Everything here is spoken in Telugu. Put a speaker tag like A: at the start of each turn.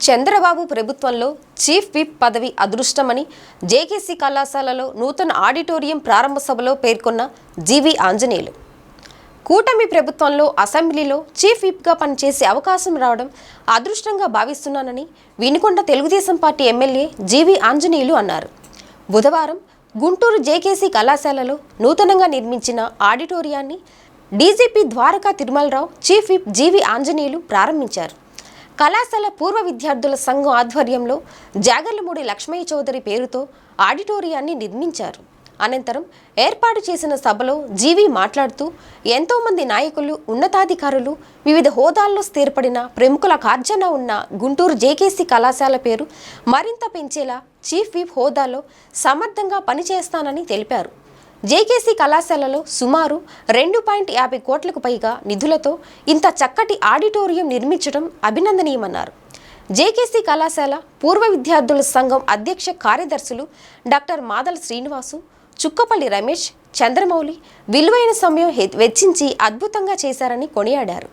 A: చంద్రబాబు ప్రభుత్వంలో చీఫ్ విప్ పదవి అదృష్టమని జేకేసీ కళాశాలలో నూతన ఆడిటోరియం ప్రారంభ సభలో పేర్కొన్న జీవి ఆంజనేయులు. కూటమి ప్రభుత్వంలో అసెంబ్లీలో చీఫ్ విప్గా పనిచేసే అవకాశం రావడం అదృష్టంగా భావిస్తున్నానని Vinukonda Telugu Desam party MLA GV Anjaneyulu అన్నారు. బుధవారం గుంటూరు జేకేసీ కళాశాలలో నూతనంగా నిర్మించిన ఆడిటోరియాన్ని DGP Dwaraka Tirumala Rao, chief whip GV Anjaneyulu ప్రారంభించారు. కళాశాల పూర్వ విద్యార్థుల సంఘం ఆధ్వర్యంలో జాగర్లమూడి లక్ష్మయ్య చౌదరి పేరుతో ఆడిటోరియాన్ని నిర్మించారు. అనంతరం ఏర్పాటు చేసిన సభలో జీవి మాట్లాడుతూ ఎంతోమంది నాయకులు, ఉన్నతాధికారులు, వివిధ హోదాల్లో స్థిరపడిన ప్రముఖుల ఖాజానా ఉన్న గుంటూరు జేకేసీ కళాశాల పేరు మరింత పెంచేలా చీఫ్ విప్ హోదాలో సమర్థంగా పనిచేస్తానని తెలిపారు. జేకేసీ కళాశాలలో సుమారు 2.50 కోట్లకు పైగా నిధులతో ఇంత చక్కటి ఆడిటోరియం నిర్మించడం అభినందనీయమన్నారు. జేకేసీ కళాశాల పూర్వ విద్యార్థుల సంఘం అధ్యక్ష కార్యదర్శులు డాక్టర్ మాదల శ్రీనివాసు, చుక్కపల్లి రమేష్, చంద్రమౌళి విలువైన సమయం వెచ్చించి అద్భుతంగా చేశారని కొనియాడారు.